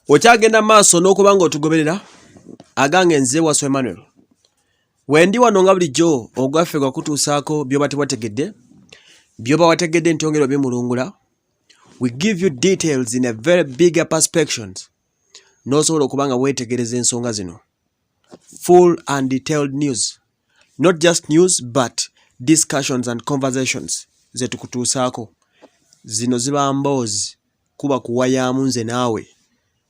Okyagenda maaso n'okubanga otugoberera agange nze Waswa Emmanuel. Wendi wano nga bulijjo ogwaffe gwakutuusaako byoba tewategedde, byoba wategedde nti bimulungula. We give you details in a very bigger perspectives. N'osobola okubanga weetegereza ensonga zino. Full and detailed news. Not just news but discussions and conversations ze tukutuusaako. Zino ziba mboozi kuba kuwayaamu nze naawe.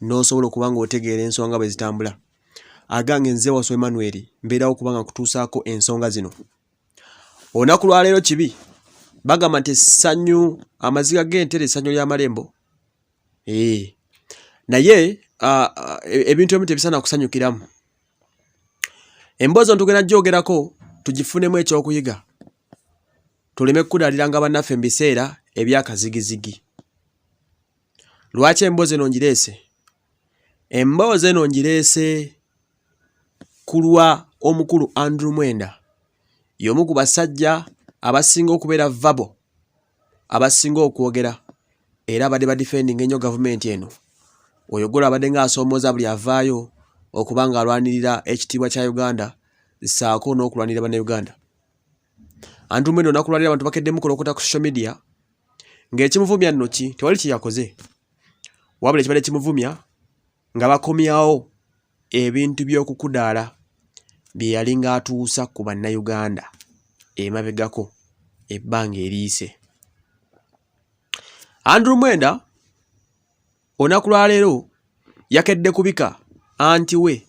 N'osobola okubanga otegeera ensonga bwe zitambula. Agange nze Waswa Emmanuel mbeerawo kubanga kutuusaako ensonga zino. Olunaku lwa leero kibi. Bagamba nti essanyu amaziga g'entere essanyu ly'amalembo. Naye ebintu ebimu tebisana kusanyukiramu. Emboozi tugenda gyogerako tugifunemu ekyokuyiga. Tuleme kudaaliranga bannaffe mu biseera ebyakazigizigi. Lwaki emboozi eno ngireese? Emboozi eno ngireese kulwa omukulu Andrew Mwenda. Y'omu ku basajja abasinga okubeera vabo, abasinga okwogera era abadde badifending ennyo gavumenti eno. Oyo golo abadde ng'asoomooza buli avaayo okubanga alwanirira ekitiibwa kya Uganda ssaako n'okulwanirira bannayuganda. Andrew Mwenda olunaku lwaleero abantu bakedde mukolokota ku social media ng'ekimuvumya nno ki tewali kye yakoze. Wabula ekibadde kimuvumya nga bakomyawo ebintu by'okukudaala bye yali ng'atuusa ku bannayuganda emabegako ebbanga eriise. Andrew Mwenda olunaku lwa leero yakedde kubika anti we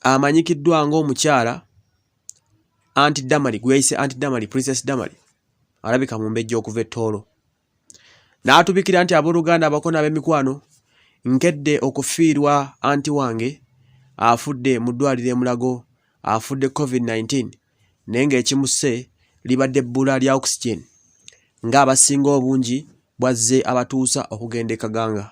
amanyikiddwa ng'omukyala Anti Damali, gwe yayise Anti Damali, Princess Damali, alabika mu mbejja okuva ettoolo. N'atubikira nti abooluganda abako n'ab'emikwano nkedde okufiirwa anti wange afudde mu ddwaliro e Mulago, afudde COVID-19 naye ng'ekimusse libadde ebbula lya oxygen ng'abasinga obungi bwazze abatuusa okugenda e Kaganga.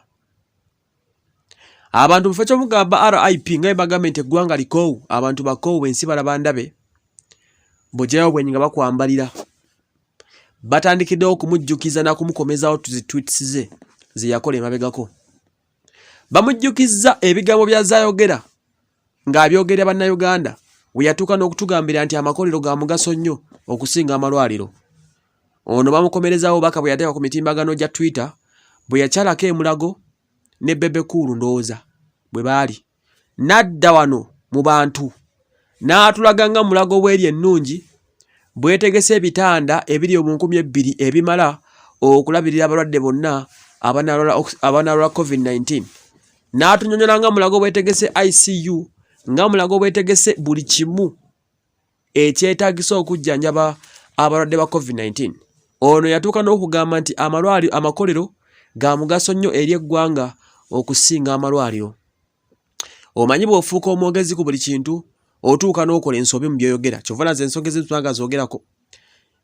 Abantu mufo ky'omugamba RIP nga bagambye nti eggwanga likoowu, abantu bakoowu ensi balaba ndabe, bw'ogyayo bwenyi nga bakwambalira. Batandikiddewo okumujjukiza n'okumukomezawo zi tweets ze yakola emabegako. Bamujjukizza ebigambo by'azayogera ng'abyogerera bannayuganda we yatuuka n'okutugambira nti amakolero ga mugaso nnyo okusinga amalwaliro. Ono bamukomerezaawo baka bwe yateeka ku mitimbagano gya Twitter bwe yakyalako e Mulago ne Bebe Cool ndowooza bwe baali. N'adda wano mu bantu n'atulaga nga Mulago bw'eri ennungi bwetegese ebitanda ebiri mu 2,000 ebimala okulabirira abalwadde bonna abanalwala COVID-19. N'atunyonyola nga Mulago bwetegese ICU, nga Mulago bwetegese buli kimu ekyetaagisa okujjanjaba abalwadde ba COVID-19. Ono yatuuka n'okugamba nti amakolero ga mugaso nnyo eri eggwanga okusinga amalwaliro. Omanyi bw'ofuuka omwogezi ku buli kintu otuuka n'okola ensobi mu byoyogera. Kyova naze ensonga ezimu tubanga zoogerako.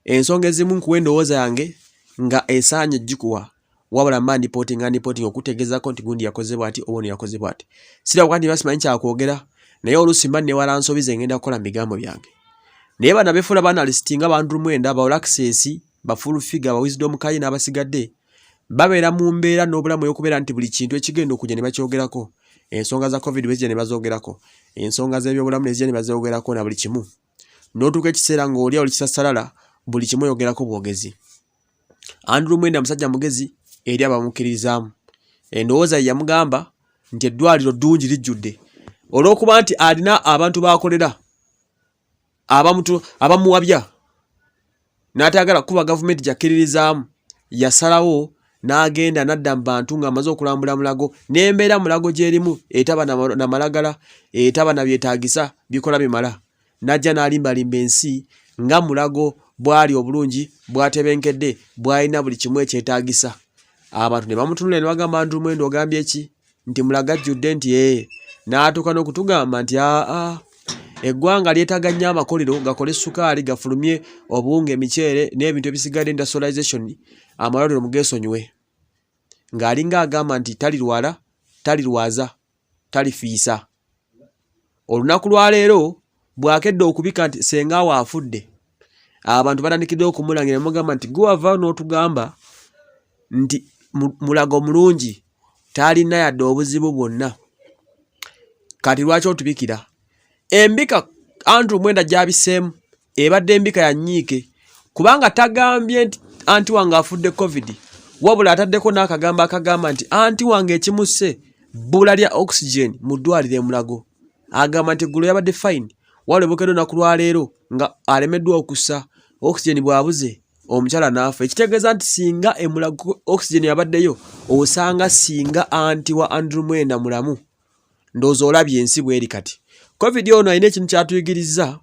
Ensonga ezimu nkuwa endowooza yange nga esaanye gikuwa. Wabula mba ndipoting okutegeezako nti gundi yakoze bw'ati ono yakoze bw'ati. Sirabika nti basimanyi kyakwogera naye oluusi mba newala nsobi ze ngenda kukola mu bigambo byange. Naye bano abeefuula banalisti nga Andrew Mwenda, ba Access, ba Full Figure, ba Wisdom Kayi n'abasigadde babeera mu mbeera n'obulamu ey'okubeera nti buli kintu ekigenda okujja ne bakyogerako. Ensonga za COVID bezija ne bazoogerako. Ensonga z'ebyobulamu ne zijja ne bazoogerako na buli kimu. N'otuuka ekiseera ng'olya oli kisasalala buli kimu oyogerako bwogezi. Andrew Mwenda musajja mugezi eri abamukkiririzaamu. Endowooza ye yamugamba nti eddwaliro ddungi lijjudde olw'okuba nti alina abantu b'akolera abamuwabya n'atayagala kuba gavumenti gyakkiririzaamu. Yasalawo n'agenda n'adda mu bantu ng'amaze okulambula Mulago n'embeera Mulago gy'erimu etaba na malagala, etaba na byetaagisa bikola bimala. N'ajja n'alimbalimba ensi nga Mulago bw'ali obulungi, bw'atebenkedde, bw'alina buli kimu ekyetaagisa. Abantu ne bamutunula ne bagamba Andrew Mwenda ogambye eki? Nti Mulago ajjudde nti n'atuuka n'okutugamba nti eggwanga lyetaaga nnyo amakolero gakole sukaali gafulumye obuwunga emiceere n'ebintu ebisigadde industrialization amalwaliro mugeesonyiwe. Ng'alinga agamba nti talirwala, talirwaza, talifiisa. Olunaku lwa leero bw'akedde okubika nti senga we afudde, abantu batandikidde okumulangira ne mugamba nti gwe wava n'otugamba nti Mulago mulungi talina yadde obuzibu bwonna. kati lwaki otubikira embika Andrew Mwenda gyabisemu ebadde embika ya nyiike kubanga tagambye nti anti wange afudde covid wabula ataddeko n'akagamba akagamba nti anti wange ekimusse bbula lya oxygen mu ddwaliro e Mulago agamba nti eggulo yabadde fine wale bukedde na kulwaleero nga alemeddwa okussa oxygen bwabuze omukyala n'afa ekitegeeza nti singa e Mulago oxygen yabaddeyo osanga singa anti wa Andrew Mwenda mulamu ndowooza olabye ensi bweri kati covid ono alina ekintu kyatuyigiriza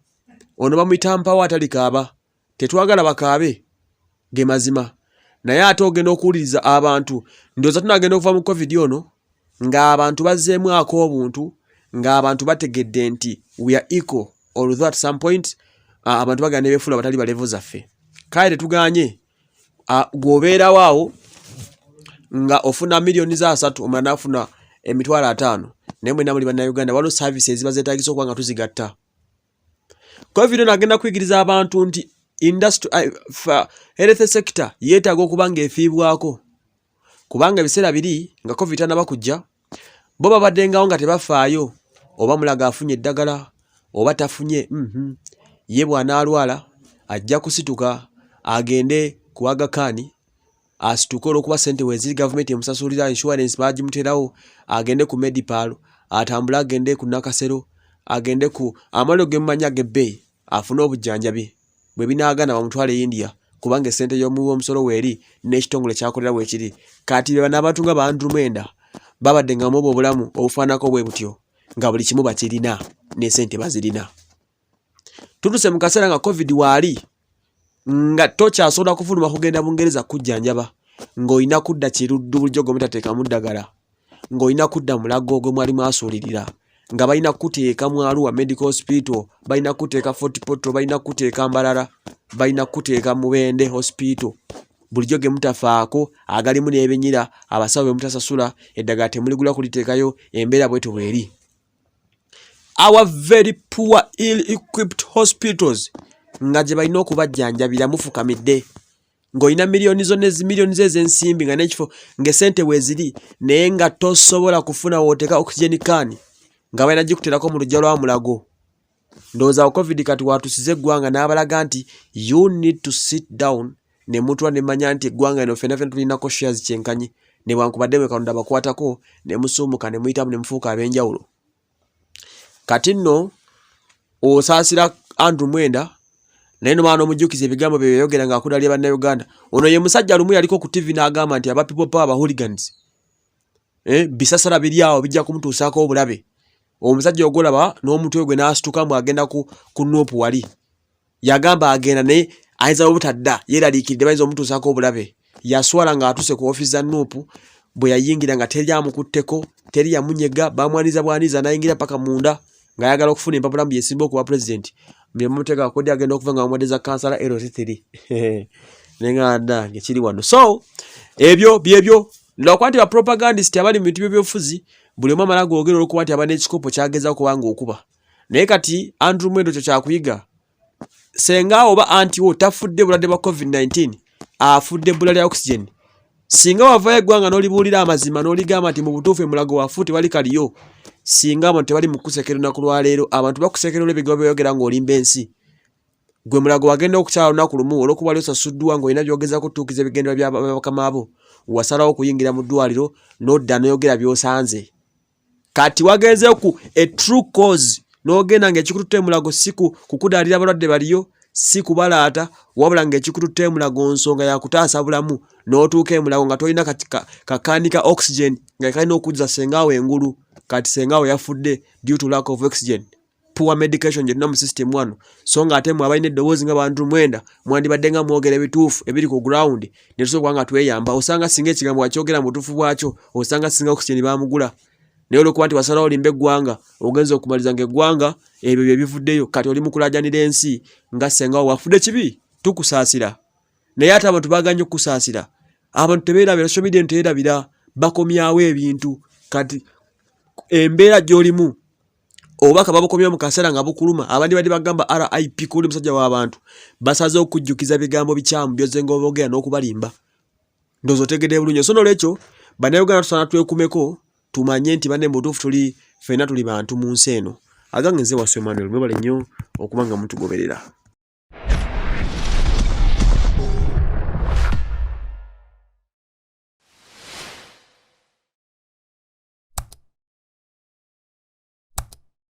ono bamuyita mpawo atalikaaba tetwagala bakaabe ge mazima naye ate ogenda okuwuliriza abantu ndowooza tunagenda okuva mu covid ono ng'abantu bazzeemu ak'obuntu ng'abantu bategedde nti we are equal although at some point abantu bagenda ne beefuula batali balevo zaffe kale tetuganye gwobeerawo awo nga ofuna miliyoni za 3 omulala n'afuna emitwalo 5 naye mwena muli bannayuganda waliwo services eziba zeetaagisa okuba nga tuzigatta covid ono agenda kuyigiriza abantu nti health sector yeetaaga okuba ng'efiibwako kubanga ebiseera biri nga covid tanaba kujja bo babaddengawo nga tebafaayo oba mulaga afunye eddagala oba tafunye ye bw'anaalwala ajja kusituka agende ku Aga Khan asituke olw'okuba ssente weeziri gavumenti emusasulira insurance baagimuterawo agende ku Medipal atambule agende ku Nakasero agende ku amaliro ge mumanya g'ebbeeyi afune obujjanjabi bwe binaagana bamutwale India kubanga essente y'omuwi omusolo weeri n'ekitongole kyakolera weekiri kati be n'abantu nga ba Andrew Mwenda babadde nga mubo obulamu obufaanako bwe butyo nga buli kimu bakirina n'essente bazirina tutuse mu kaseera nga covid waali nga tokyasobola kufuluma kugenda Bungereza kujjanjaba ng'olina kudda Kiruddu bulijjo gomutateekamu ddagala ng'olina kudda Mulago gwe mwali mwasuulirira nga balina kuteeka mu Arua Medical Hospital balina kuteeka Fort Portal balina kuteeka Mbalala balina kuteeka Mubende Hospital bulijjo ge mutafaako agalimu n'ebinyira abasawo be mutasasula eddagala temuligula kuliteekayo embeera bwetyo bweri our very poor ill-equipped hospitals nga gye balina okubajjanjabira mufukamidde ng'olina miliyoni ez'ensimbi nga n'ekifo ng'essente weeziri naye nga tosobola kufuna wooteeka oxygen can nga balina gikuterako mu luggya lwa Mulago ndowooza wa covid kati watusize eggwanga n'abalaga nti you need to sit down ne mutwa ne manya nti eggwanga lino ffenna tulinako shares kyenkanyi ne bwankubadde bwe Katonda bakwatako ne musuumuka ne muyitamu ne mufuuka ab'enjawulo kati nno osaasira Andrew Mwenda naye nomwana omujjukiza ebigambo bye yayogera ng'akudalya bannayuganda ono ye musajja lumu yaliko ku TV n'agamba nti aba people power hooligans bisasala biri awo bijja kumutuusaako obulabe omusajja ogolaba n'omutwe gwe n'asitukamu agenda ku Nuupu wali yagamba agenda naye ayinza obutadda yeeraliikiridde bayinza omutuusaako obulabe yaswala ng'atuuse ku ofiisi za Nuupu bwe yayingira nga teri amukutteko teri yamunyega bamwaniza n'ayingira paka munda ng'ayagala okufuna empapula mu yesimba okuba pulezidenti mbyemumuteeka kodi agenda okuva nga bamwadde za kansala LT3 neŋŋanda ng'ekiri wano so ebyo byebyo lwakuba nti bapropagandist abali mu bintu by'ebyobufuzi buli omu amala googera olw'okuba nti aba n'ekikopo kyageza okuba ng'okuba naye kati Andrew Mwenda kyo kyakuyiga senga oba anti wo tafudde bulwadde bwa covid-19 afudde ebbula lya oxygen singa wavayo eggwanga n'olibuulira amazima n'oligamba nti mu butuufu Mulago wafu tewali kaliyo singa abantu tebali mu kusekera olunaku lwaleero abantu bakusekera olw'ebigambo byogera ng'olimba ensi gwe Mulago wagenda okukyala olunaku lumu olw'okuba ali osasuddwa ng'olina byogeza kutuukiza ebigendera bya bakama abo wasalawo okuyingira mu ddwaliro n'odda n'oyogera by'osanze kati wagenzeyo ku a true cause n'ogenda ng'ekikututte Mulago si kukudaalira abalwadde baliyo si kubalaata wabula ng'ekikututte Mulago nsonga yakutaasa bulamu n'otuuka e Mulago nga tolina kakaanika oxygen nga kalina okujja sengaawo engulu kati sengaawo yafudde due to lack of oxygen poor medication gye tulina mu system wano so nga ate mwe abalina eddoboozi nga Andrew Mwenda mwandibadde nga mwogera ebituufu ebiri ku ground ne tusobola nga tweyamba osanga singa ekigambo wakyogera mu butuufu bwakyo osanga singa oxygen baamugula naye olw'okuba nti wasalawo olimba eggwanga ogenza okumaliza ng'eggwanga ebyo bye bivuddeyo kati oli mu kulaajanira ensi nga sengaawo wafudde kibi tukusaasira naye ate abantu baaganye okukusaasira abantu tebeerabira social media teerabira bakomyawo ebintu kati embeera gy'olimu obubaka babukomya mu kaseera nga bukuluma abandi badde bagamba RIP kuli musajja w'abantu basaze okujjukiza bigambo bikyamu byozenga obogera n'okubalimba ndozo tegede bulunyo so nolwekyo bannayuganda tusaana twekumeko tumanye nti banne mutuufu tuli ffenna tuli bantu mu nsi eno. Agange nze Waswa Emmanuel, mwebale nnyo okuba nga mutugoberera.